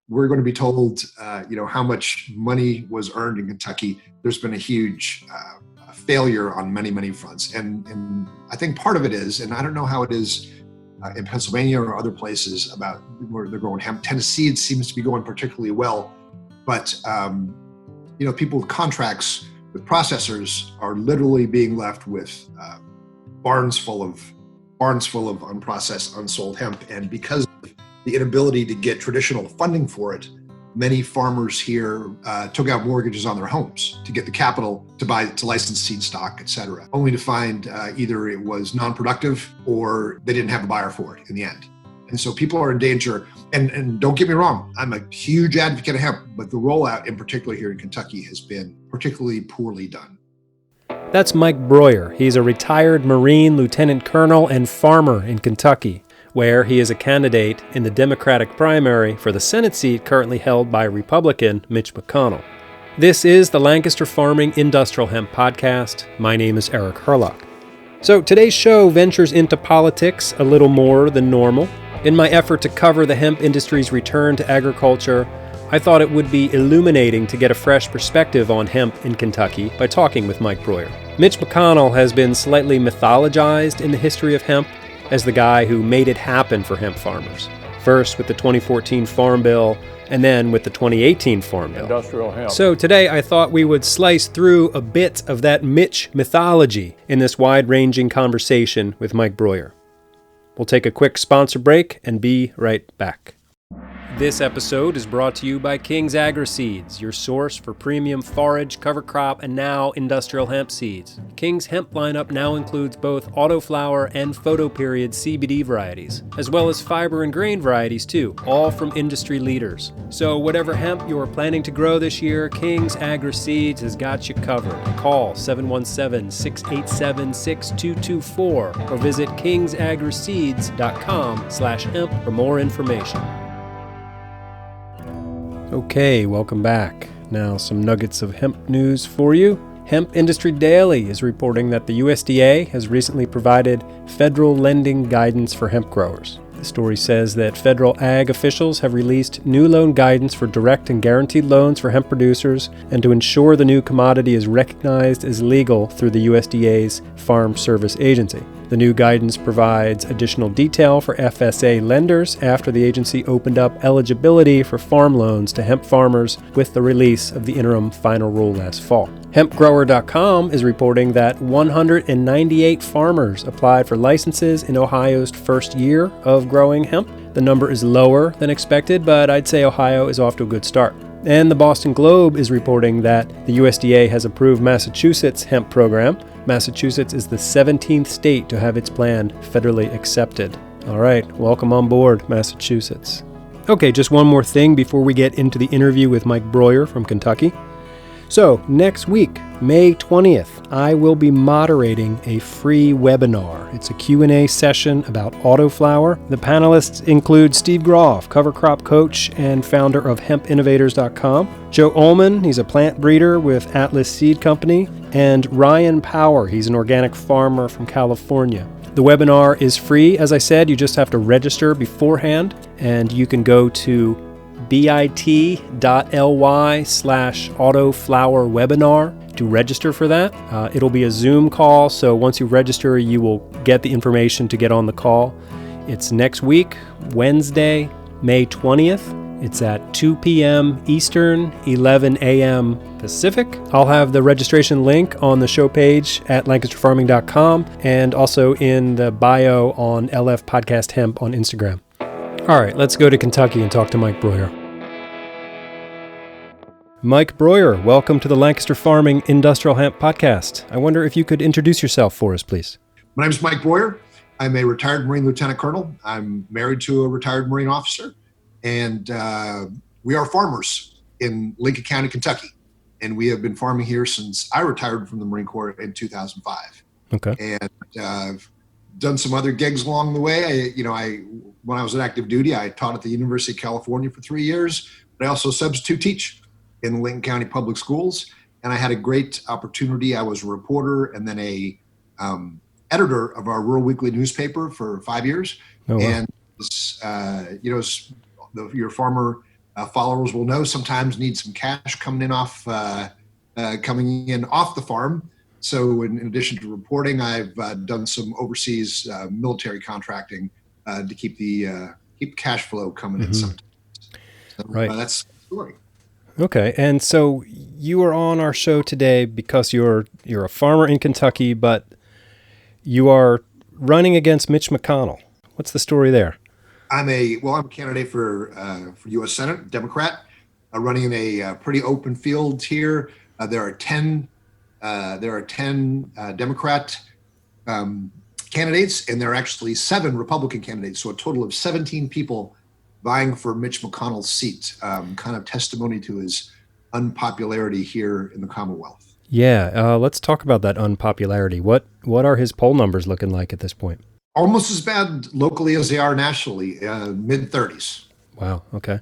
we're going to be told, how much money was earned in Kentucky. There's been a huge failure on many, many fronts. And I think part of it is, and I don't know how it is in Pennsylvania or other places about where they're growing hemp. Tennessee, it seems to be going particularly well. But, people with contracts with processors are literally being left with barns full of unprocessed, unsold hemp. And because of the inability to get traditional funding for it, many farmers here took out mortgages on their homes to get the capital to license seed stock, et cetera, only to find either it was non-productive or they didn't have a buyer for it in the end. And so people are in danger. And don't get me wrong, I'm a huge advocate of hemp, but the rollout in particular here in Kentucky has been particularly poorly done. That's Mike Broihier. He's a retired Marine lieutenant colonel and farmer in Kentucky, where he is a candidate in the Democratic primary for the Senate seat currently held by Republican Mitch McConnell. This is the Lancaster Farming Industrial Hemp Podcast. My name is Eric Herlock. So today's show ventures into politics a little more than normal. In my effort to cover the hemp industry's return to agriculture, I thought it would be illuminating to get a fresh perspective on hemp in Kentucky by talking with Mike Broihier. Mitch McConnell has been slightly mythologized in the history of hemp as the guy who made it happen for hemp farmers. First with the 2014 Farm Bill, and then with the 2018 Farm Bill. Industrial hemp. So today I thought we would slice through a bit of that Mitch mythology in this wide-ranging conversation with Mike Broihier. We'll take a quick sponsor break and be right back. This episode is brought to you by King's Agri-Seeds, your source for premium forage, cover crop, and now industrial hemp seeds. King's hemp lineup now includes both autoflower and photoperiod CBD varieties, as well as fiber and grain varieties too, all from industry leaders. So whatever hemp you're planning to grow this year, King's Agri-Seeds has got you covered. Call 717-687-6224 or visit kingsagriseeds.com/hemp for more information. Okay, welcome back. Now some nuggets of hemp news for you. Hemp Industry Daily is reporting that the USDA has recently provided federal lending guidance for hemp growers. The story says that federal ag officials have released new loan guidance for direct and guaranteed loans for hemp producers and to ensure the new commodity is recognized as legal through the USDA's Farm Service Agency. The new guidance provides additional detail for FSA lenders after the agency opened up eligibility for farm loans to hemp farmers with the release of the interim final rule last fall. HempGrower.com is reporting that 198 farmers applied for licenses in Ohio's first year of growing hemp. The number is lower than expected, but I'd say Ohio is off to a good start. And the Boston Globe is reporting that the USDA has approved Massachusetts' hemp program. Massachusetts is the 17th state to have its plan federally accepted. All right, welcome on board, Massachusetts. Okay, just one more thing before we get into the interview with Mike Broihier from Kentucky. So, next week, May 20th, I will be moderating a free webinar. It's a Q&A session about autoflower. The panelists include Steve Groff, cover crop coach and founder of hempinnovators.com, Joe Ullman, he's a plant breeder with Atlas Seed Company, and Ryan Power, he's an organic farmer from California. The webinar is free, as I said, you just have to register beforehand, and you can go to bit.ly/autoflower webinar to register for that. It'll be a Zoom call, so once you register, you will get the information to get on the call. It's next week, Wednesday, May 20th. It's at 2 p.m. Eastern, 11 a.m. Pacific. I'll have the registration link on the show page at lancasterfarming.com and also in the bio on LF Podcast Hemp on Instagram. All right, let's go to Kentucky and talk to Mike Broihier. Mike Broihier, welcome to the Lancaster Farming Industrial Hemp Podcast. I wonder if you could introduce yourself for us, please. My name is Mike Broihier. I'm a retired Marine Lieutenant Colonel. I'm married to a retired Marine officer, and we are farmers in Lincoln County, Kentucky. And we have been farming here since I retired from the Marine Corps in 2005. Okay. And I've done some other gigs along the way. When I was at active duty, I taught at the University of California for 3 years, but I also substitute teach in the Lincoln County Public Schools. And I had a great opportunity. I was a reporter and then a editor of our rural weekly newspaper for 5 years. Oh, wow. And, your farmer followers will know, sometimes need some cash coming in off the farm. So in addition to reporting, I've done some overseas military contracting to keep cash flow coming in sometimes. So Right. that's the story. Okay. And so you are on our show today because you're a farmer in Kentucky, but you are running against Mitch McConnell. What's the story there? I'm a candidate for U.S. Senate, Democrat, running in a pretty open field here. There are 10 Democrat candidates, and there are actually 7 Republican candidates. So a total of 17 people vying for Mitch McConnell's seat. Kind of testimony to his unpopularity here in the Commonwealth. Yeah. Let's talk about that unpopularity. What are his poll numbers looking like at this point? Almost as bad locally as they are nationally, mid-30s. Wow. Okay.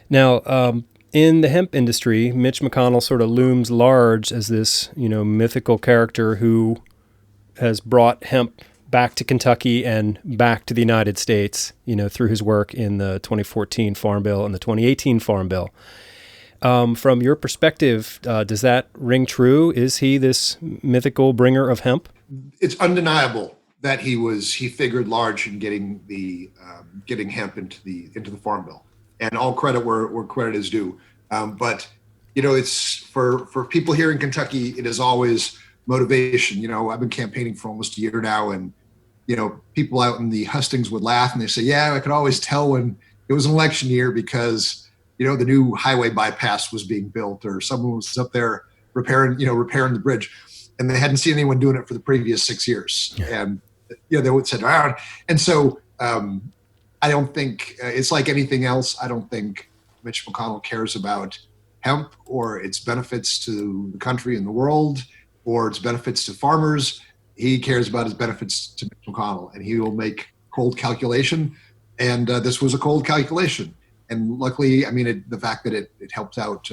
Now, in the hemp industry, Mitch McConnell sort of looms large as this, mythical character who has brought hemp back to Kentucky and back to the United States, through his work in the 2014 Farm Bill and the 2018 Farm Bill. From your perspective, does that ring true? Is he this mythical bringer of hemp? It's undeniable that he figured large in getting hemp into the Farm Bill, and all credit where credit is due. But it's for people here in Kentucky, it is always motivation. I've been campaigning for almost a year now, and people out in the hustings would laugh and they say, "Yeah, I could always tell when it was an election year because the new highway bypass was being built, or someone was up there repairing the bridge, and they hadn't seen anyone doing it for the previous 6 years." And they would sit around. And so I don't think it's like anything else. I don't think Mitch McConnell cares about hemp or its benefits to the country and the world, or its benefits to farmers. He cares about his benefits to Mitch McConnell, and he will make cold calculation. And this was a cold calculation. And luckily, the fact that it helps out,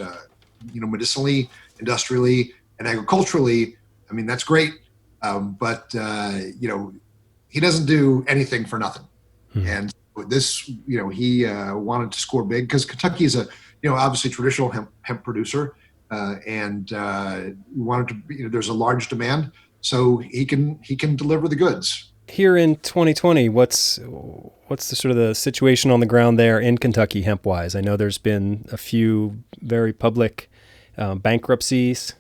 medicinally, industrially, and agriculturally, that's great. But he doesn't do anything for nothing. And this, he wanted to score big because Kentucky is a, obviously traditional hemp producer, and wanted to, there's a large demand, so he can deliver the goods. Here in 2020, what's the sort of the situation on the ground there in Kentucky hemp wise? I know there's been a few very public bankruptcies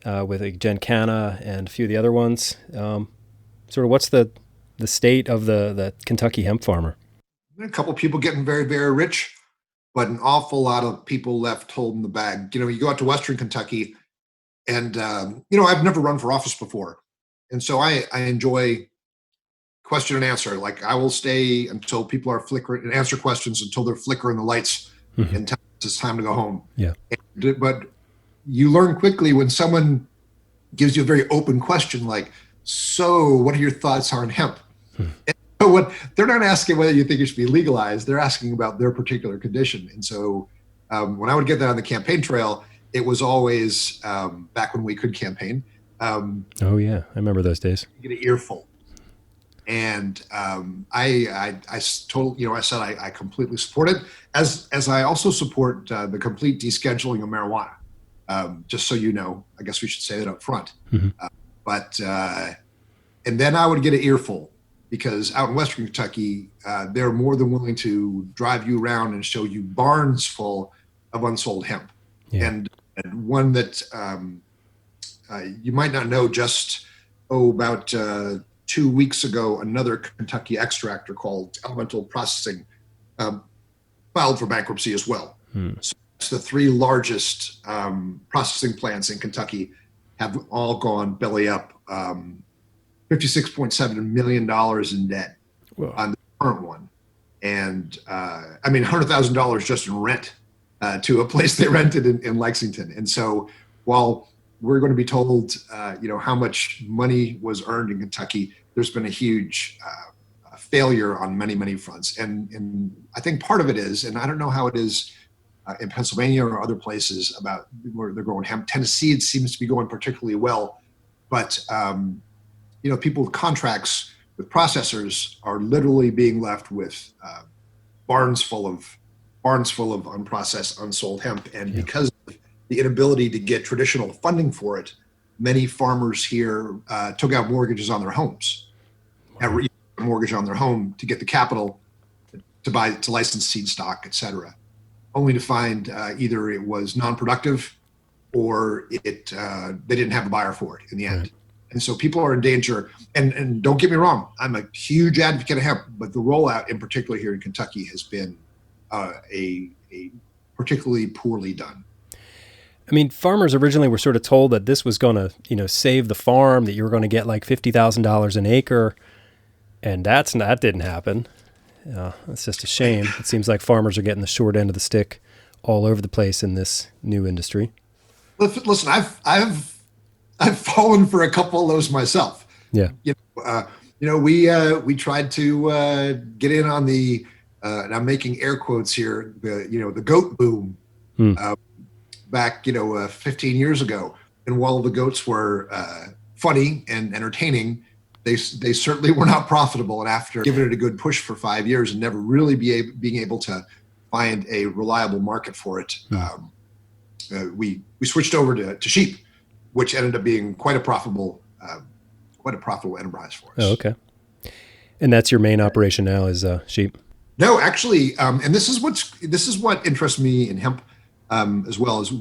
with Gencana and a few of the other ones. Sort of what's the state of the Kentucky hemp farmer? A couple of people getting very, very rich, but an awful lot of people left holding the bag. You go out to Western Kentucky, and I've never run for office before, and so I enjoy question and answer. Like, I will stay until people are flickering and answer questions until they're flickering the lights and tell us it's time to go home. Yeah. But you learn quickly when someone gives you a very open question, like, "So what are your thoughts on hemp?" And so what they're not asking whether you think it should be legalized, they're asking about their particular condition. And so when I would get that on the campaign trail, it was always back when we could campaign. Oh yeah, I remember those days. You get an earful. And I told, I said I completely support it, as I also support the complete descheduling of marijuana. Just so you know, I guess we should say that up front. But and then I would get an earful, because out in Western Kentucky, they're more than willing to drive you around and show you barns full of unsold hemp. Yeah. And one that you might not know, just about 2 weeks ago, another Kentucky extractor called Elemental Processing filed for bankruptcy as well. So it's the 3 largest processing plants in Kentucky have all gone belly up. $56.7 million in debt on the current one. And $100,000 just in rent to a place they rented in Lexington. And so while we're going to be told, how much money was earned in Kentucky, there's been a huge failure on many, many fronts. And I think part of it is, and I don't know how it is in Pennsylvania or other places about where they're growing hemp. Tennessee, it seems to be going particularly well. But, people with contracts with processors are literally being left with barns full of barns full of unprocessed, unsold hemp. And Yeah. because of the inability to get traditional funding for it, many farmers here took out mortgages on their homes, Wow. a mortgage on their home to get the capital to license seed stock, et cetera, only to find either it was non-productive or they didn't have a buyer for it in the end. Right. And so people are in danger. And don't get me wrong, I'm a huge advocate of hemp, but the rollout in particular here in Kentucky has been a particularly poorly done. I mean, farmers originally were sort of told that this was going to, save the farm, that you were going to get like $50,000 an acre, and that didn't happen. It's just a shame. It seems like farmers are getting the short end of the stick all over the place in this new industry. Listen, I've fallen for a couple of those myself. Yeah. We tried to get in on the, and I'm making air quotes here, the goat boom. Back 15 years ago, and while the goats were funny and entertaining, they certainly were not profitable. And after giving it a good push for 5 years and never really being able to find a reliable market for it, we switched over to sheep, which ended up being quite a profitable enterprise for us. Oh, okay. And that's your main operation now is sheep? No, actually, and this is what interests me in hemp. As well as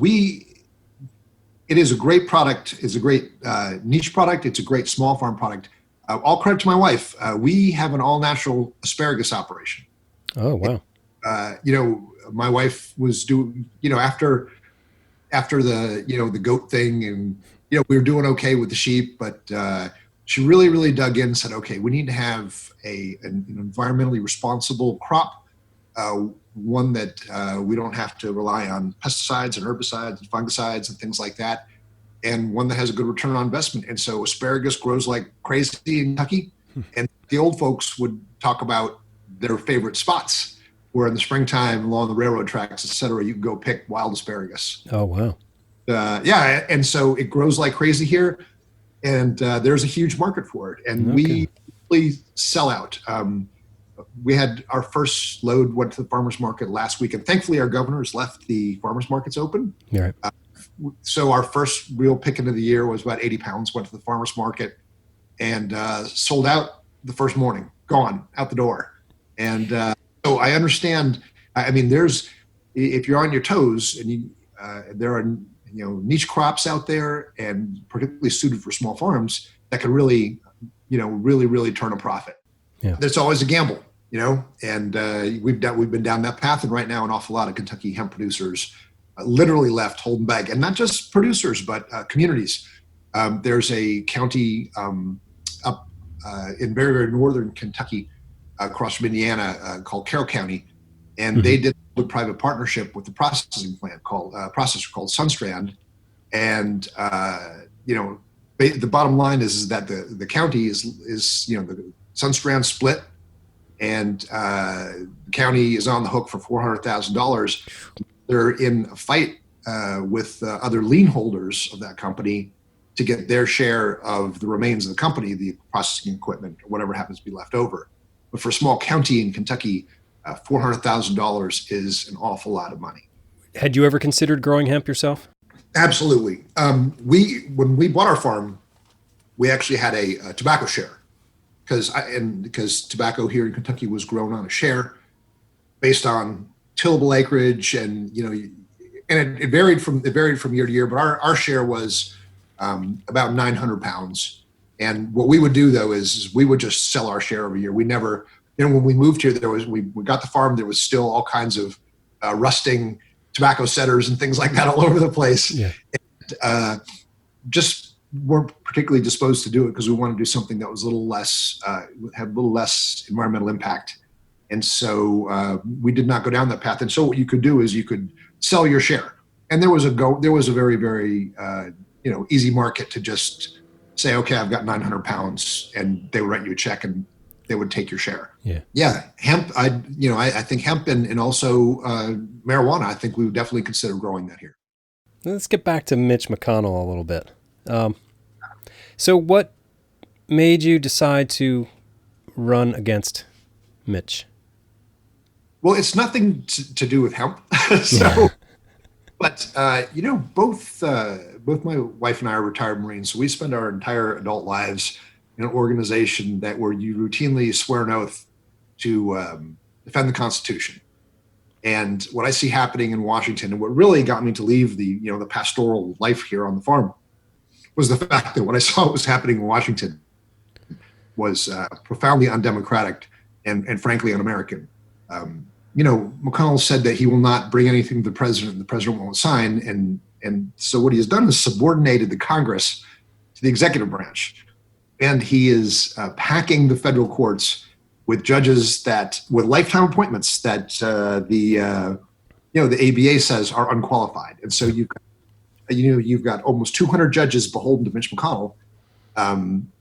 it is a great product. It's a great niche product. It's a great small farm product. All credit to my wife. We have an all natural asparagus operation. Oh, wow. My wife was doing, after the goat thing, and we were doing okay with the sheep, but she really, really dug in and said, okay, we need to have an environmentally responsible crop. One that we don't have to rely on pesticides and herbicides and fungicides and things like that, and one that has a good return on investment. And so asparagus grows like crazy in Kentucky. And the old folks would talk about their favorite spots where in the springtime along the railroad tracks, et cetera, you can go pick wild asparagus. Oh, wow. And so it grows like crazy here, and there's a huge market for it. And we really sell out. We had our first load went to the farmers market last week, and thankfully our governor's left the farmers markets open. Right. So our first real picking of the year was about 80 pounds, went to the farmers market and sold out the first morning, gone out the door. And so I understand. I mean, if you're on your toes, and there are niche crops out there, and particularly suited for small farms that can really turn a profit. Yeah. There's always a gamble. And we've been down that path, and right now an awful lot of Kentucky hemp producers literally left holding back, and not just producers, but communities. There's a county up in very, very northern Kentucky, across from Indiana, called Carroll County, and they did a private partnership with the processing plant processor called Sunstrand, and the bottom line is that the county is the Sunstrand split. And the county is on the hook for $400,000. They're in a fight with other lien holders of that company to get their share of the remains of the company, the processing equipment, or whatever happens to be left over. But for a small county in Kentucky, $400,000 is an awful lot of money. Had you ever considered growing hemp yourself? Absolutely. When we bought our farm, we actually had a tobacco share. Because tobacco here in Kentucky was grown on a share based on tillable acreage, and it varied from year to year, but our share was about 900 pounds. And what we would do though is we would just sell our share every year. We never, when we moved here, we got the farm, there was still all kinds of rusting tobacco setters and things like that all over the place. Yeah. And, just weren't particularly disposed to do it because we wanted to do something that was a little less, had a little less environmental impact. And so we did not go down that path. And so what you could do is you could sell your share. And there was a very, very, easy market to just say, okay, I've got 900 pounds, and they would write you a check and they would take your share. Yeah. Yeah. Hemp, I think hemp and also marijuana, I think we would definitely consider growing that here. Let's get back to Mitch McConnell a little bit. So what made you decide to run against Mitch? Well, it's nothing to do with hemp. So, Yeah. but both my wife and I are retired Marines, so we spend our entire adult lives in an organization where you routinely swear an oath to defend the Constitution. And what I see happening in Washington, and what really got me to leave the pastoral life here on the farm, was the fact that what I saw was happening in Washington was profoundly undemocratic and frankly un-American. McConnell said that he will not bring anything to the president, and the president won't sign. And so what he has done is subordinated the Congress to the executive branch, and he is packing the federal courts with judges with lifetime appointments that the ABA says are unqualified. And so you've got almost 200 judges beholden to Mitch McConnell,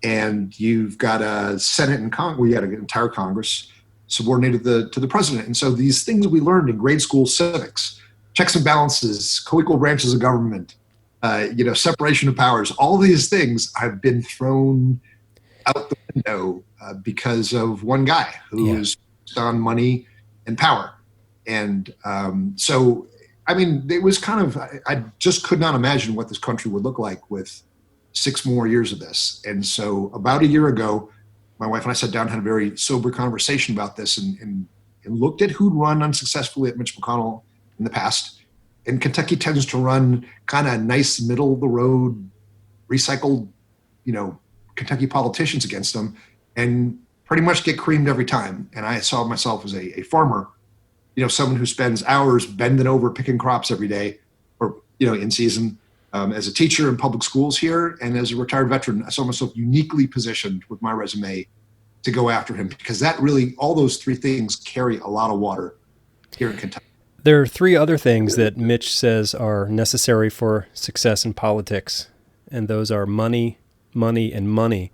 and you've got a Senate and Congress. We got an entire Congress subordinated to the president. And so these things we learned in grade school civics, checks and balances, co-equal branches of government, separation of powers, all these things have been thrown out the window because of one guy who is on money and power. And so, I mean, it was kind of, I just could not imagine what this country would look like with 6 more years of this. And so about a year ago, my wife and I sat down and had a very sober conversation about this and looked at who'd run unsuccessfully at Mitch McConnell in the past. And Kentucky tends to run kind of nice, middle of the road, recycled, Kentucky politicians against them and pretty much get creamed every time. And I saw myself as a farmer, someone who spends hours bending over picking crops every day or, in season. As a teacher in public schools here and as a retired veteran, I saw myself uniquely positioned with my resume to go after him because that really, all those 3 things carry a lot of water here in Kentucky. There are 3 other things that Mitch says are necessary for success in politics, and those are money, money, and money.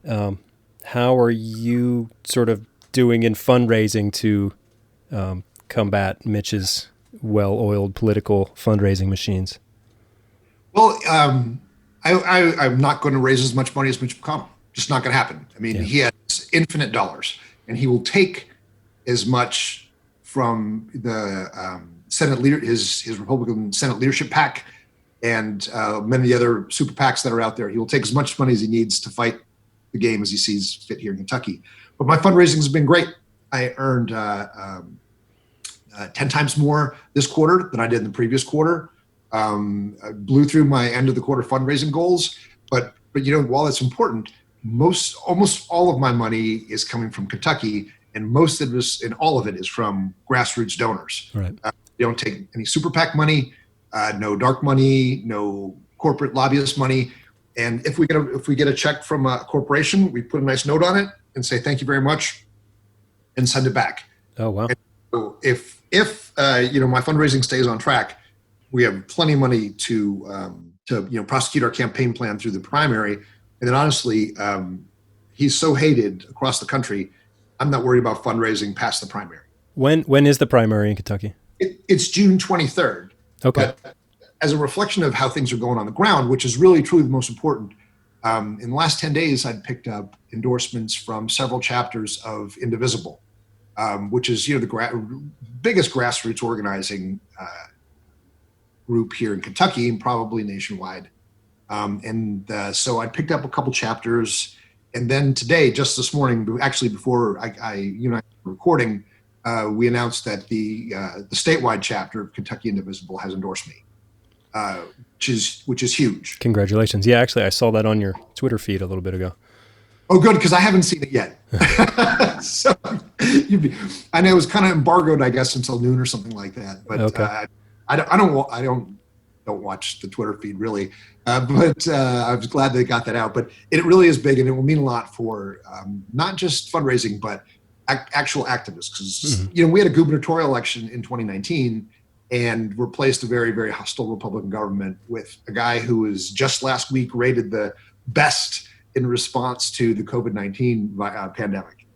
How are you sort of doing in fundraising to combat Mitch's well-oiled political fundraising machines? Well, I'm not going to raise as much money as Mitch McConnell. Just not going to happen. I mean, He has infinite dollars, and he will take as much from the Senate leader, his Republican Senate leadership PAC, and many of the other super PACs that are out there. He will take as much money as he needs to fight the game as he sees fit here in Kentucky. But my fundraising has been great. I earned 10 times more this quarter than I did in the previous quarter. I blew through my end of the quarter fundraising goals, but while it's important, almost all of my money is coming from Kentucky, and most of this and all of it is from grassroots donors. Right. They don't take any super PAC money, no dark money, no corporate lobbyist money. And if we get a check from a corporation, we put a nice note on it and say thank you very much, and send it back. Oh wow! And so if my fundraising stays on track, we have plenty of money to prosecute our campaign plan through the primary. And then honestly, he's so hated across the country, I'm not worried about fundraising past the primary. When is the primary in Kentucky? It's June 23rd. Okay. But as a reflection of how things are going on the ground, which is really truly the most important, in the last 10 days, I'd picked up endorsements from several chapters of Indivisible, which is the biggest grassroots organizing group here in Kentucky and probably nationwide. So I picked up a couple chapters, and then today, just this morning, actually before you and I were recording, we announced that the statewide chapter of Kentucky Indivisible has endorsed me, which is huge. Congratulations! Yeah, actually, I saw that on your Twitter feed a little bit ago. Oh, good, because I haven't seen it yet. So I know it was kind of embargoed, I guess, until noon or something like that. But okay. I don't watch the Twitter feed really, but I was glad they got that out. But it really is big, and it will mean a lot for not just fundraising, but actual activists. Because we had a gubernatorial election in 2019, and replaced a very, very hostile Republican government with a guy who was just last week rated the best in response to the COVID-19 pandemic,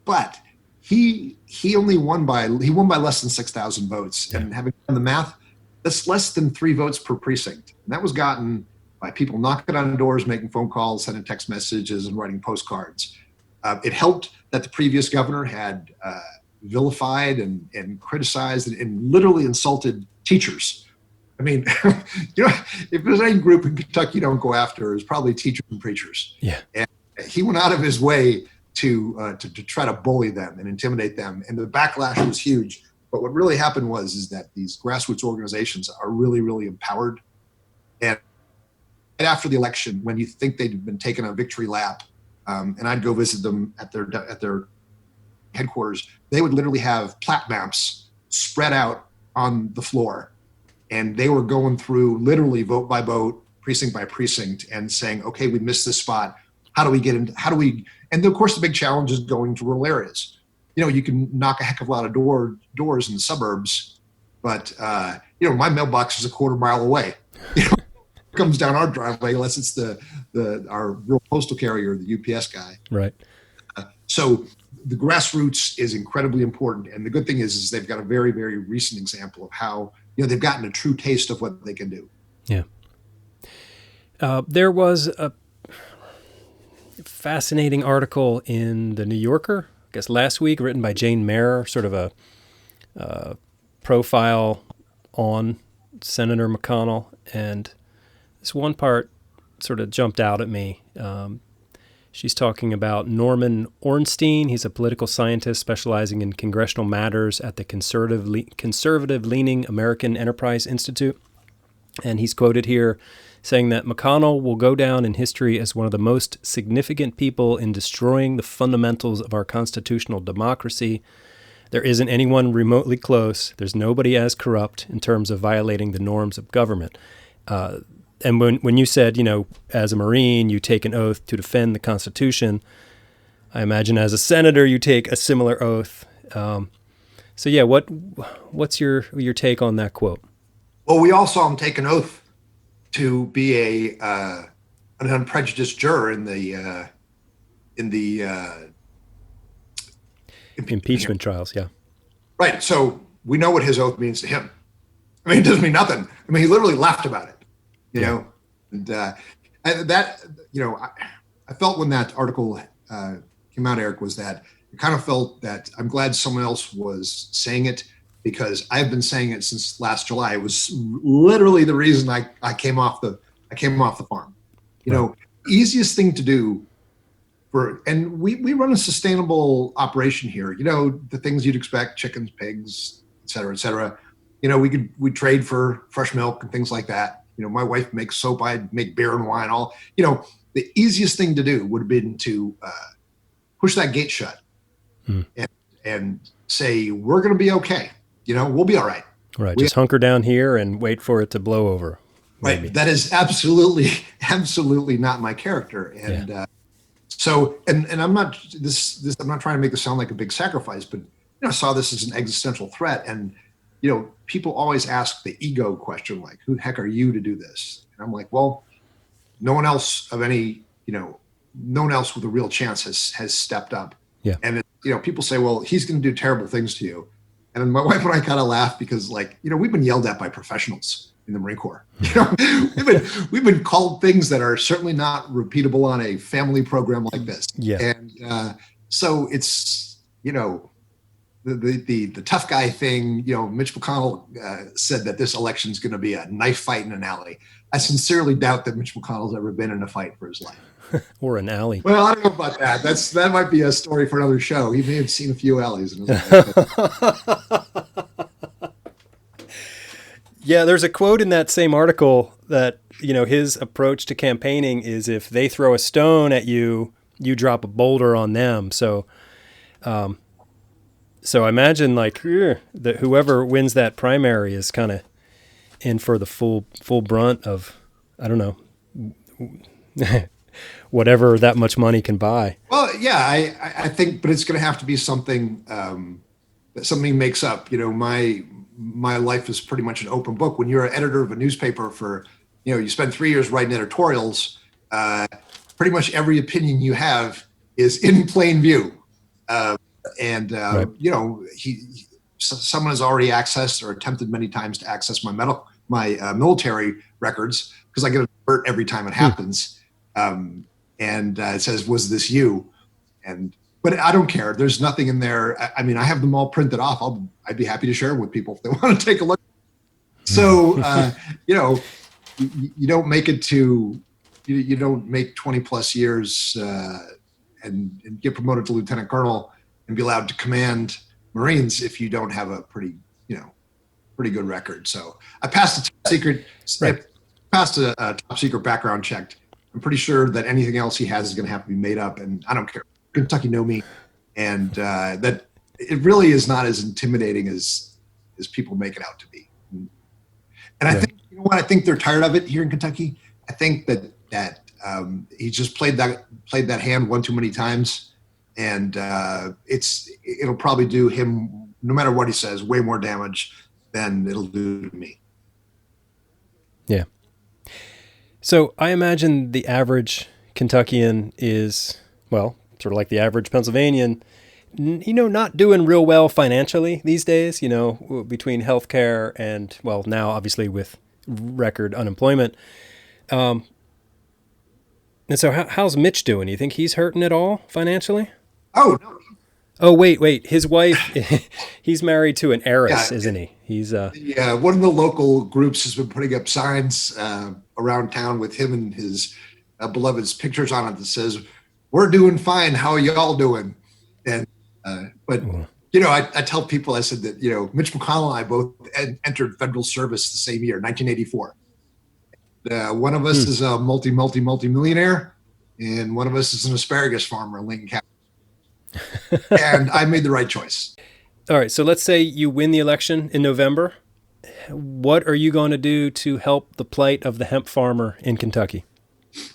but he won by less than 6,000 votes. Yeah. And having done the math, that's less than 3 votes per precinct. And that was gotten by people knocking on doors, making phone calls, sending text messages, and writing postcards. It helped that the previous governor had vilified and criticized and literally insulted teachers. I mean, if there's any group in Kentucky you don't go after, it's probably teachers and preachers. Yeah. And he went out of his way to try to bully them and intimidate them, and the backlash was huge. But what really happened is that these grassroots organizations are really, really empowered. And after the election, when you think they'd been taking a victory lap, and I'd go visit them at their headquarters, they would literally have plaque maps spread out on the floor, and they were going through literally vote by vote, precinct by precinct, and saying, "Okay, we missed this spot. How do we get in? How do we?" And of course, the big challenge is going to rural areas. You can knock a heck of a lot of doors in the suburbs, but my mailbox is a quarter mile away. It comes down our driveway unless it's our rural postal carrier, the UPS guy. Right. So the grassroots is incredibly important, and the good thing is they've got a very, very recent example of how they've gotten a true taste of what they can do. Yeah. There was a fascinating article in the New Yorker, I guess last week, written by Jane Mayer, sort of a profile on Senator McConnell. And this one part sort of jumped out at me. She's talking about Norman Ornstein. He's a political scientist specializing in congressional matters at the conservative-leaning American Enterprise Institute. And he's quoted here saying that McConnell will go down in history as one of the most significant people in destroying the fundamentals of our constitutional democracy. There isn't anyone remotely close. There's nobody as corrupt in terms of violating the norms of government. And when you said, as a Marine, you take an oath to defend the Constitution, I imagine as a senator, you take a similar oath. So yeah, what's your take on that quote? Well, we all saw him take an oath to be an unprejudiced juror in the impeachment trials. Yeah. Right. So we know what his oath means to him. I mean, it doesn't mean nothing. I mean, he literally laughed about it, you know, and that, I felt when that article came out, Eric, was that I kind of felt that I'm glad someone else was saying it, because I've been saying it since last July. It was literally the reason I came off the farm. Easiest thing to do and we run a sustainable operation here. The things you'd expect: chickens, pigs, et cetera. We trade for fresh milk and things like that. My wife makes soap. I make beer and wine. The easiest thing to do would have been to push that gate shut and say, we're going to be okay. We'll be all right. Right. Just hunker down here and wait for it to blow over. Maybe. Right. That is absolutely not my character. And so I'm not I'm not trying to make this sound like a big sacrifice, but I saw this as an existential threat. And people always ask the ego question, like, who the heck are you to do this? And I'm like, well, no one else with a real chance has stepped up. Yeah. And people say, well, he's going to do terrible things to you. And then my wife and I kind of laugh because, we've been yelled at by professionals in the Marine Corps. We've been called things that are certainly not repeatable on a family program like this. Yeah. And so it's, the tough guy thing. Mitch McConnell said that this election is going to be a knife fight in an alley. I sincerely doubt that Mitch McConnell's ever been in a fight for his life. Or an alley. Well, I don't know about that. That might be a story for another show. He may have seen a few alleys in his life. Yeah, there's a quote in that same article that, his approach to campaigning is if they throw a stone at you, you drop a boulder on them. So I imagine that whoever wins that primary is kind of in for the full brunt of, I don't know, whatever that much money can buy. Well, yeah, I think, but it's going to have to be something that somebody makes up. My life is pretty much an open book. When you're an editor of a newspaper for, you spend 3 years writing editorials, pretty much every opinion you have is in plain view. Right. Someone has already accessed or attempted many times to access my military records, because I get an alert every time it happens. And it says, was this you? And but I don't care. There's nothing in there. I mean, I have them all printed off. I'd be happy to share them with people if they want to take a look. So, you don't make it to, you don't make 20 plus years and get promoted to lieutenant colonel and be allowed to command Marines if you don't have a pretty good record. So I passed a top secret, Right. passed a top secret background check. I'm pretty sure that anything else he has is going to have to be made up, and I don't care. Kentucky know me, and that it really is not as intimidating as people make it out to be. And I think, you know what? I think they're tired of it here in Kentucky. I think that he just played that hand one too many times, and it'll probably do him, no matter what he says, way more damage than it'll do to me. Yeah. So I imagine the average Kentuckian is, well, sort of like the average Pennsylvanian, not doing real well financially these days, between healthcare and, well, now obviously with record unemployment. And so how's Mitch doing? You think he's hurting at all financially? Oh, no. Oh, wait. His wife, he's married to an heiress, isn't he? He's Yeah, one of the local groups has been putting up signs around town with him and his beloved's pictures on it that says, "We're doing fine. How are y'all doing?" And but I tell people, I said that Mitch McConnell and I both entered federal service the same year, 1984. One of us is a multi-millionaire, and one of us is an asparagus farmer in Lincoln County. And I made the right choice. All right, so let's say you win the election in November. What are you going to do to help the plight of the hemp farmer in Kentucky?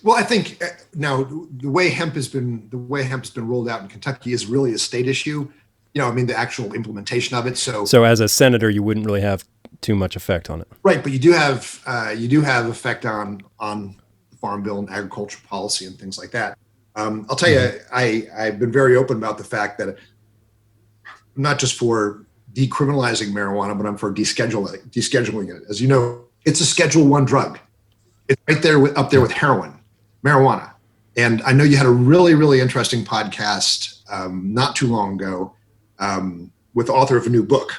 Well, I think now the way hemp has been rolled out in Kentucky is really a state issue. The actual implementation of it. So as a senator, you wouldn't really have too much effect on it, right? But you do have effect on the Farm Bill and agriculture policy and things like that. I'll tell you, I've been very open about the fact that I'm not just for decriminalizing marijuana, but I'm for descheduling it. As you know, it's a Schedule I drug. It's right there up there with heroin, marijuana. And I know you had a really, really interesting podcast not too long ago with the author of a new book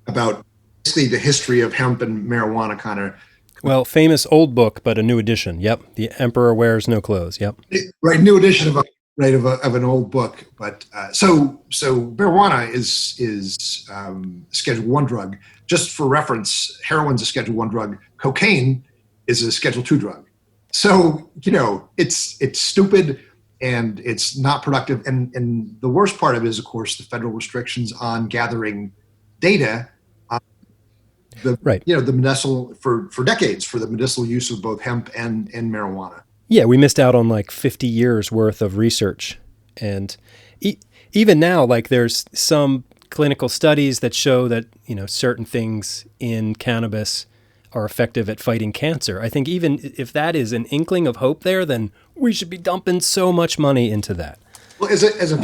about basically the history of hemp and marijuana kind of. Well, famous old book, but a new edition. Yep. The Emperor Wears No Clothes. Yep. Right. New edition of an old book. But so marijuana is Schedule I drug. Just for reference, heroin's a Schedule I drug. Cocaine is a Schedule II drug. So, it's stupid and it's not productive. And the worst part of it is, of course, the federal restrictions on gathering data the medicinal for decades for the medicinal use of both hemp and marijuana. Yeah, we missed out on like 50 years worth of research. And even now, like there's some clinical studies that show that, certain things in cannabis are effective at fighting cancer. I think even if that is an inkling of hope there, then we should be dumping so much money into that. Well, as a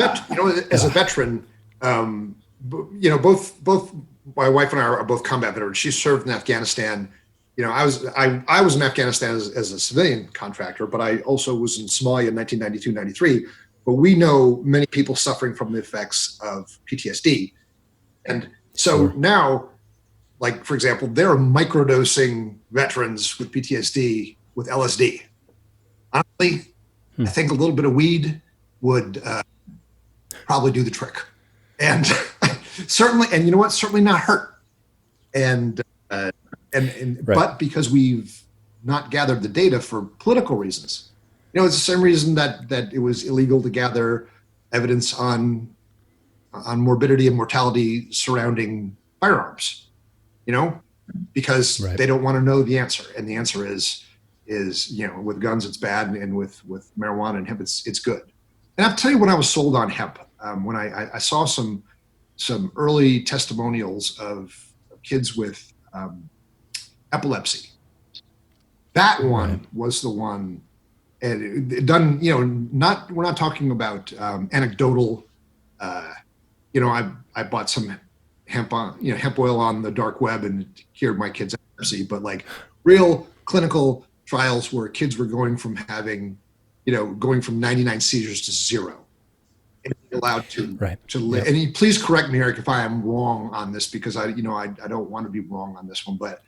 veteran, both my wife and I are both combat veterans. She served in Afghanistan. I was in Afghanistan as a civilian contractor, but I also was in Somalia in 1992, 93. But we know many people suffering from the effects of PTSD. And so now, like, for example, there are microdosing veterans with PTSD with LSD. Honestly, I think a little bit of weed would probably do the trick. And certainly, and you know what? Certainly not hurt. And Right. But because we've not gathered the data for political reasons, it's the same reason that it was illegal to gather evidence on morbidity and mortality surrounding firearms, because they don't want to know the answer. And the answer is with guns, it's bad. And with marijuana and hemp, it's good. And I'll tell you when I was sold on hemp, when I saw some early testimonials of kids with epilepsy. That one was the one, and it done. We're not talking about anecdotal. I bought some hemp oil on the dark web and it cured my kids' epilepsy, but like real clinical trials where kids were going from 99 seizures to 0. And allowed to Right. live. Yep. And please correct me, Eric, if I am wrong on this, because I don't want to be wrong on this one. But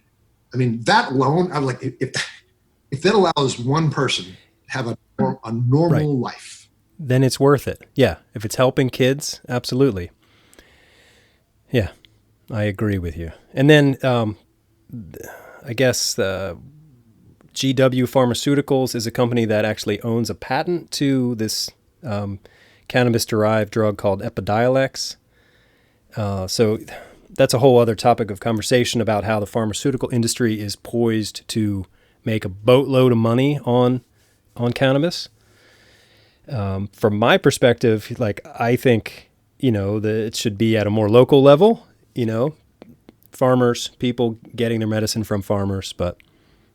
I mean, that alone, I'm like, if that allows one person to have a normal Right. life, then it's worth it. Yeah. If it's helping kids, absolutely. Yeah, I agree with you. And then I guess GW Pharmaceuticals is a company that actually owns a patent to this cannabis-derived drug called Epidiolex. So that's a whole other topic of conversation about how the pharmaceutical industry is poised to make a boatload of money on cannabis. From my perspective, like I think, that it should be at a more local level, farmers, people getting their medicine from farmers, but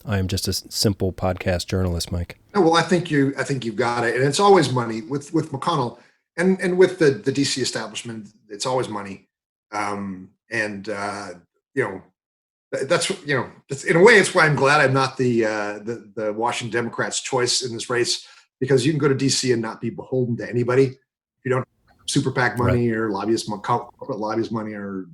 I am just a simple podcast journalist, Mike. Oh, well, I think you've got it, and it's always money with McConnell, and with the DC establishment, it's always money, that's in a way, it's why I'm glad I'm not the Washington Democrats' choice in this race, because you can go to DC and not be beholden to anybody if you don't have super PAC money or corporate lobbyist money, or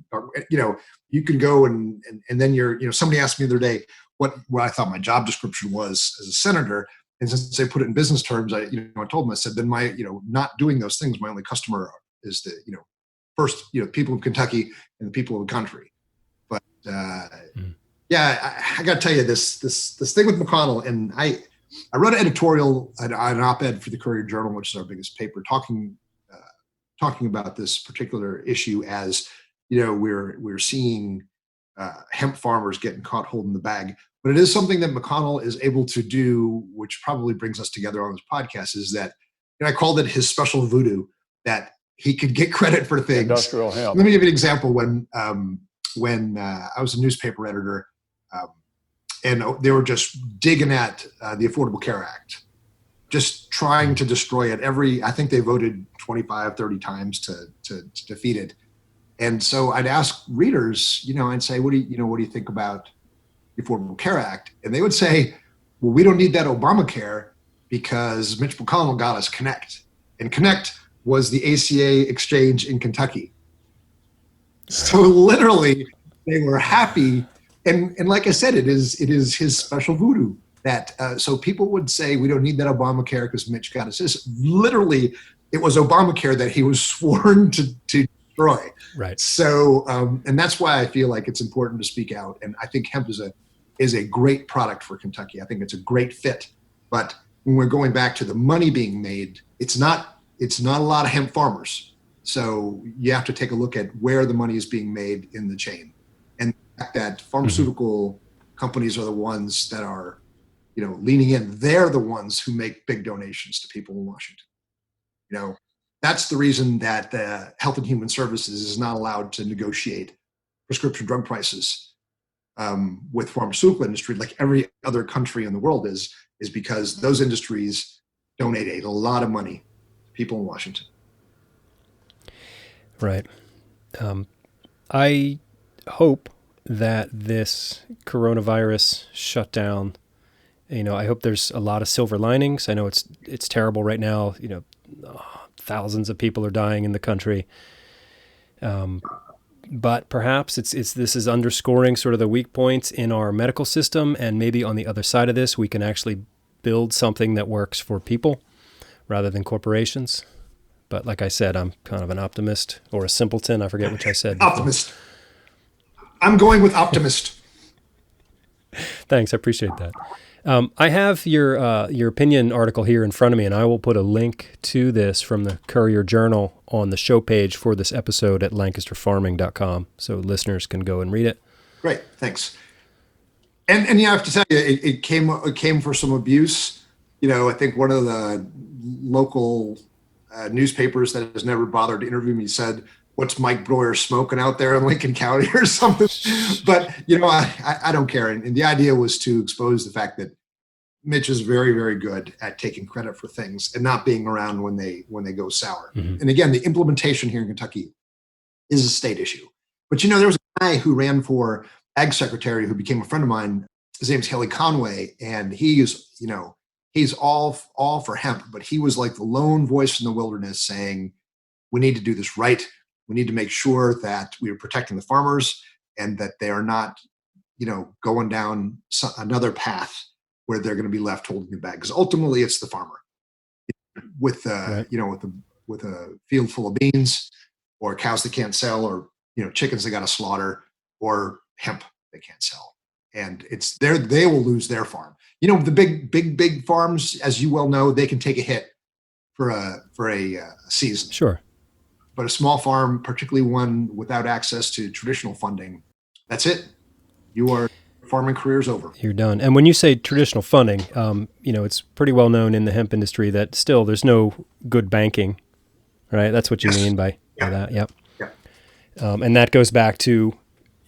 you can go and then somebody asked me the other day what I thought my job description was as a senator. And since they put it in business terms, I told them, I said, then my, not doing those things, my only customer is the, first, people of Kentucky and the people of the country. But yeah, I got to tell you this thing with McConnell, and I wrote an editorial, an op-ed for the Courier-Journal, which is our biggest paper, talking about this particular issue as, we're seeing hemp farmers getting caught holding the bag. But it is something that McConnell is able to do, which probably brings us together on this podcast, is that I called it his special voodoo, that he could get credit for things. Industrial hemp. Let me give you an example. When I was a newspaper editor, and they were just digging at the Affordable Care Act, just trying to destroy it. I think they voted 25, 30 times to defeat it. And so I'd ask readers, I'd say, what do you think about the Affordable Care Act? And they would say, well, we don't need that Obamacare because Mitch McConnell got us Connect. And Connect was the ACA exchange in Kentucky. So literally they were happy. And like I said, it is his special voodoo that, so people would say, we don't need that Obamacare because Mitch got us this. Literally, it was Obamacare that he was sworn to destroy. Right. So, and that's why I feel like it's important to speak out. And I think hemp is a great product for Kentucky. I think it's a great fit. But when we're going back to the money being made, it's not a lot of hemp farmers. So you have to take a look at where the money is being made in the chain. And the fact that pharmaceutical companies are the ones that are, leaning in. They're the ones who make big donations to people in Washington. That's the reason that the Health and Human Services is not allowed to negotiate prescription drug prices with pharmaceutical industry like every other country in the world is because those industries donate a lot of money to people in Washington. Right. I hope that this coronavirus shutdown, I hope there's a lot of silver linings. I know it's terrible right now. Thousands of people are dying in the country. But perhaps this is underscoring sort of the weak points in our medical system, and maybe on the other side of this, we can actually build something that works for people rather than corporations. But like I said, I'm kind of an optimist or a simpleton. I forget which I said before. Optimist. I'm going with optimist. Thanks. I appreciate that. I have your opinion article here in front of me, and I will put a link to this from the Courier-Journal on the show page for this episode at lancasterfarming.com, so listeners can go and read it. Great, thanks. And you have to tell you, it came for some abuse. I think one of the local newspapers that has never bothered to interview me said, "What's Mike Broihier smoking out there in Lincoln County?" or something. But, I don't care. And the idea was to expose the fact that Mitch is very, very good at taking credit for things and not being around when they go sour. Mm-hmm. And again, the implementation here in Kentucky is a state issue. But, there was a guy who ran for ag secretary who became a friend of mine. His name's Haley Conway. And he's all for hemp, but he was like the lone voice in the wilderness saying, we need to do this right. We need to make sure that we are protecting the farmers and that they are not, going down another path where they're going to be left holding the bag. Because ultimately, it's the farmer with, Right. with a field full of beans, or cows they can't sell, or chickens they got to slaughter, or hemp they can't sell, and they will lose their farm. The big farms, as you well know, they can take a hit for a season. Sure. But a small farm, particularly one without access to traditional funding, that's it. Your farming career is over. You're done. And when you say traditional funding, it's pretty well known in the hemp industry that still there's no good banking, right? That's what you mean by that. Yep. Yeah. And that goes back to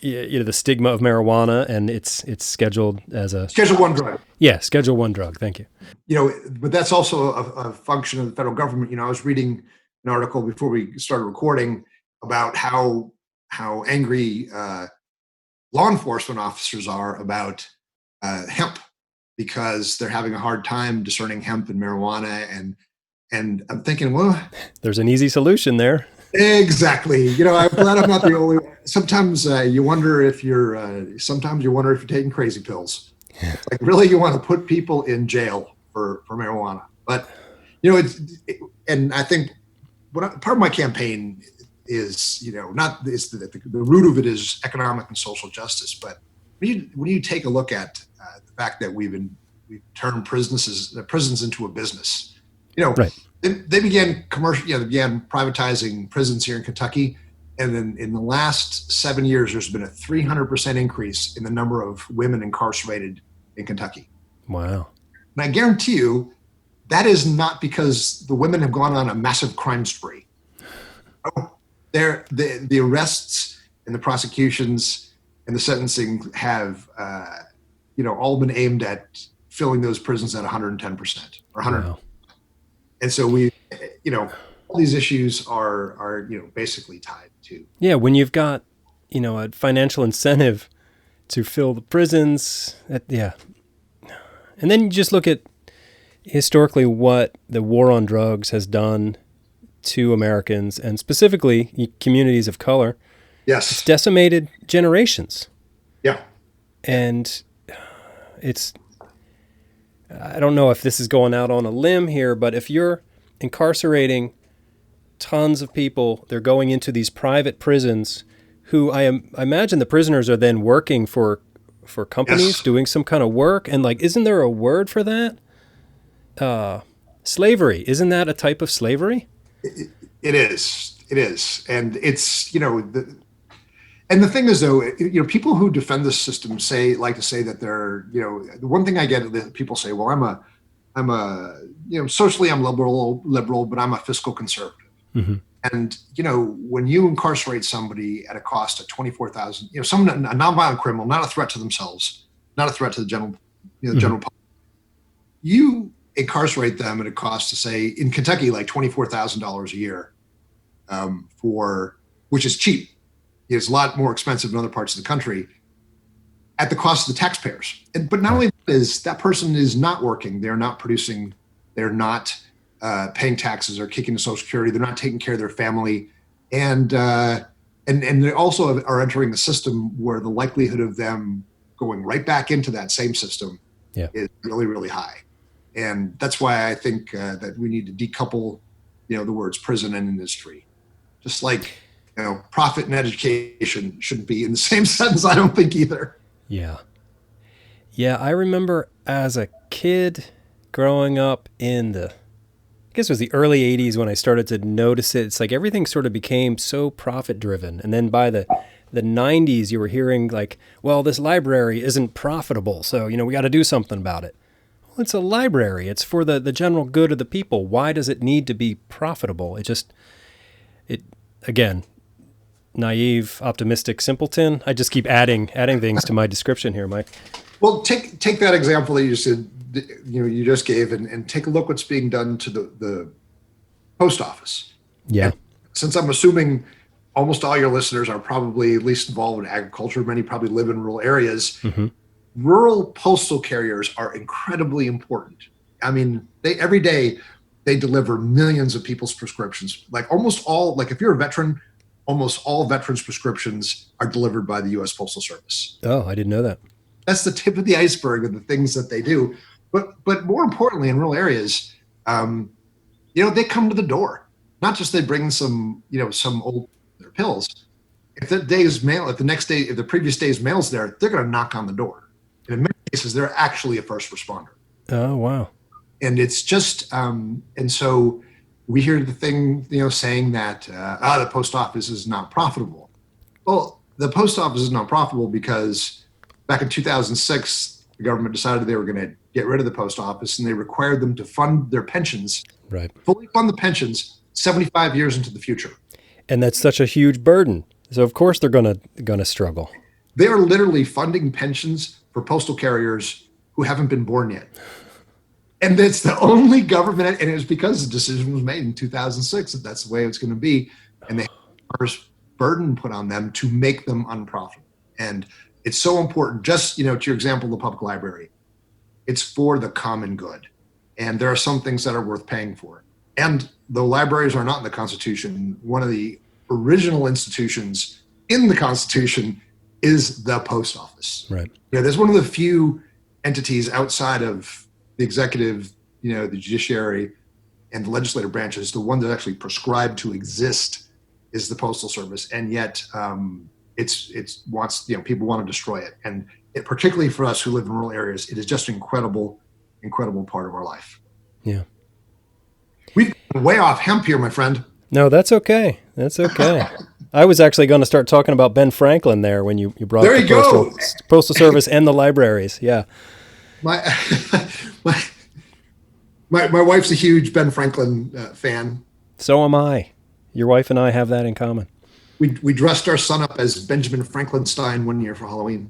the stigma of marijuana, and it's scheduled as a Schedule 1 drug. Yeah, Schedule 1 drug. Thank you. But that's also a function of the federal government. I was reading an article before we started recording about how angry law enforcement officers are about hemp, because they're having a hard time discerning hemp and marijuana. And I'm thinking, well, there's an easy solution there. Exactly. I'm glad I'm not the only one. Sometimes you wonder if you're taking crazy pills. Like, really, you want to put people in jail for marijuana? But and I think part of my campaign is the root of it is economic and social justice. But when you take a look at the fact that we've turned prisons into a business, right. They began privatizing prisons here in Kentucky, and then in the last 7 years, there's been a 300% increase in the number of women incarcerated in Kentucky. Wow! And I guarantee you, that is not because the women have gone on a massive crime spree. The arrests and the prosecutions and the sentencing have, all been aimed at filling those prisons at 110% or 100%. Wow. And so all these issues are basically tied to. Yeah, when you've got, a financial incentive to fill the prisons, and then you just look at historically what the war on drugs has done to Americans, and specifically communities of color. Yes. It's decimated generations. Yeah. And I don't know if this is going out on a limb here, but if you're incarcerating tons of people, they're going into these private prisons who I imagine the prisoners are then working for companies, doing some kind of work. And isn't there a word for that? Slavery. Isn't that a type of slavery? It is. And it's, and the thing is, though, people who defend this system like to say that they're, the one thing I get that people say, well, I'm a socially I'm liberal, but I'm a fiscal conservative. Mm-hmm. And, when you incarcerate somebody at a cost of $24,000, a nonviolent criminal, not a threat to themselves, not a threat to the general public, you incarcerate them at a cost to, say, in Kentucky, like $24,000 a year, which is cheap. It's a lot more expensive in other parts of the country, at the cost of the taxpayers. But not only is that person is not working, they're not producing, they're not paying taxes or kicking to Social Security, they're not taking care of their family, and they also are entering the system where the likelihood of them going right back into that same system is really, really high. And that's why I think that we need to decouple, the words prison and industry. Just like, profit and education shouldn't be in the same sentence, I don't think, either. Yeah. Yeah, I remember as a kid growing up in I guess it was the early 80s when I started to notice it. It's like everything sort of became so profit driven. And then by the 90s, you were hearing well, this library isn't profitable, so, we got to do something about it. Well, it's a library. It's for the general good of the people. Why does it need to be profitable? Again, naive, optimistic simpleton. I just keep adding things to my description here, Mike. Well, take that example that you said, you just gave, and take a look what's being done to the post office. Yeah. And since I'm assuming almost all your listeners are probably at least involved in agriculture, many probably live in rural areas. Mm-hmm. Rural postal carriers are incredibly important. I mean, every day they deliver millions of people's prescriptions. Like almost all, like if you're a veteran, almost all veterans' prescriptions are delivered by the U.S. Postal Service. Oh, I didn't know that. That's the tip of the iceberg of the things that they do. But more importantly, in rural areas, they come to the door. Not just they bring some old pills. If the day's mail, if the previous day's mail's there, they're going to knock on the door. And in many cases, they're actually a first responder. Oh, wow. And it's just, and so we hear the thing, saying that, the post office is not profitable. Well, the post office is not profitable because back in 2006, the government decided they were going to get rid of the post office, and they required them to fund their pensions, right? Fully fund the pensions 75 years into the future. And that's such a huge burden. So of course they're gonna struggle. They are literally funding pensions for postal carriers who haven't been born yet. And it's the only government, and it was because the decision was made in 2006 that that's the way it's going to be. And they have the first burden put on them to make them unprofitable. And it's so important, just, to your example, the public library, it's for the common good. And there are some things that are worth paying for. And though libraries are not in the Constitution, one of the original institutions in the Constitution is the post office. Right. There's one of the few entities outside of the executive, the judiciary and the legislative branches, the one that actually prescribed to exist is the Postal Service. And yet people want to destroy it. And particularly for us who live in rural areas, it is just an incredible part of our life. Yeah. We've been way off hemp here, my friend. No, that's okay. That's okay. I was actually going to start talking about Ben Franklin there when you brought up the Postal Service and the libraries. Yeah. My wife's a huge Ben Franklin fan. So am I. Your wife and I have that in common. We dressed our son up as Benjamin Franklinstein one year for Halloween.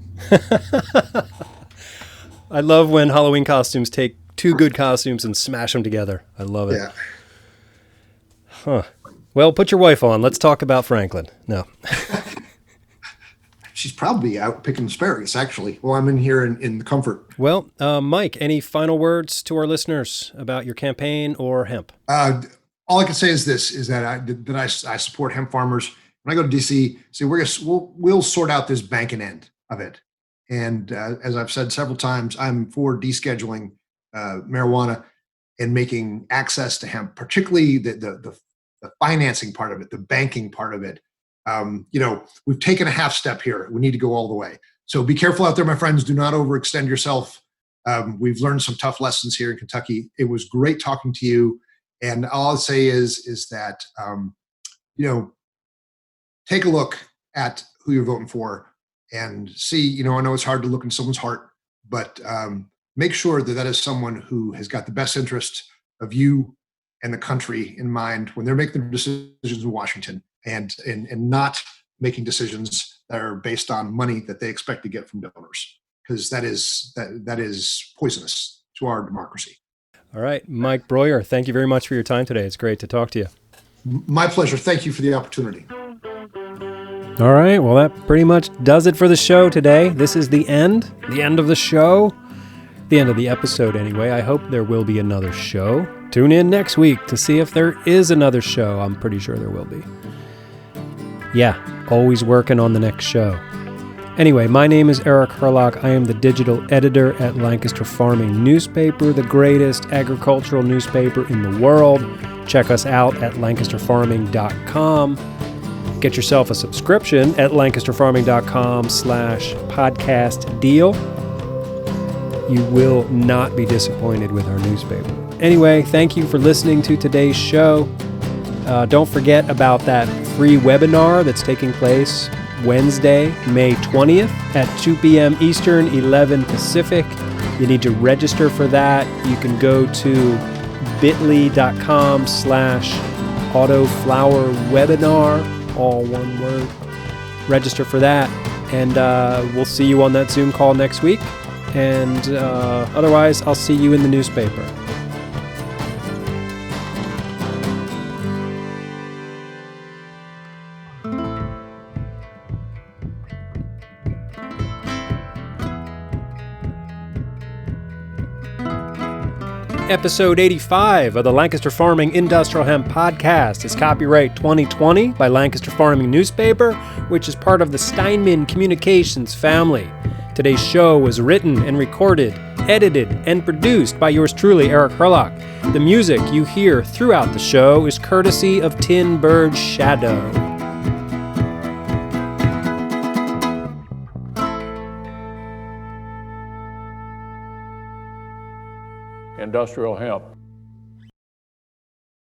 I love when Halloween costumes take two good costumes and smash them together. I love it. Yeah. Huh. Well, put your wife on. Let's talk about Franklin. No. She's probably out picking asparagus, actually. Well, I'm in here in comfort. Well, Mike, any final words to our listeners about your campaign or hemp? All I can say is this: is that I support hemp farmers. When I go to DC, we'll sort out this banking end of it. And as I've said several times, I'm for descheduling marijuana and making access to hemp, particularly the financing part of it, the banking part of it. We've taken a half step here. We need to go all the way. So be careful out there, my friends. Do not overextend yourself. We've learned some tough lessons here in Kentucky. It was great talking to you. And all I'll say is that, take a look at who you're voting for and see, I know it's hard to look in someone's heart, but make sure that is someone who has got the best interest of you and the country in mind when they're making decisions in Washington, and not making decisions that are based on money that they expect to get from donors, because that is poisonous to our democracy. All right, Mike Broihier, thank you very much for your time today. It's great to talk to you. My pleasure. Thank you for the opportunity. All right, well, that pretty much does it for the show today. This is the end of the show, the end of the episode anyway. I hope there will be another show. Tune in next week to see if there is another show. I'm pretty sure there will be. Yeah, always working on the next show. Anyway, my name is Eric Herlock. I am the digital editor at Lancaster Farming Newspaper, the greatest agricultural newspaper in the world. Check us out at lancasterfarming.com. Get yourself a subscription at lancasterfarming.com/podcast deal. You will not be disappointed with our newspaper. Anyway, thank you for listening to today's show. Don't forget about that free webinar that's taking place Wednesday, May 20th at 2 p.m. Eastern, 11 Pacific. You need to register for that. You can go to bit.ly/autoflowerwebinar, all one word. Register for that, and we'll see you on that Zoom call next week. And otherwise, I'll see you in the newspaper. Episode 85 of the Lancaster Farming Industrial Hemp Podcast is copyright 2020 by Lancaster Farming Newspaper, which is part of the Steinman Communications family. Today's show was written and recorded, edited, and produced by yours truly, Eric Herlock. The music you hear throughout the show is courtesy of Tin Bird Shadow. Industrial hemp.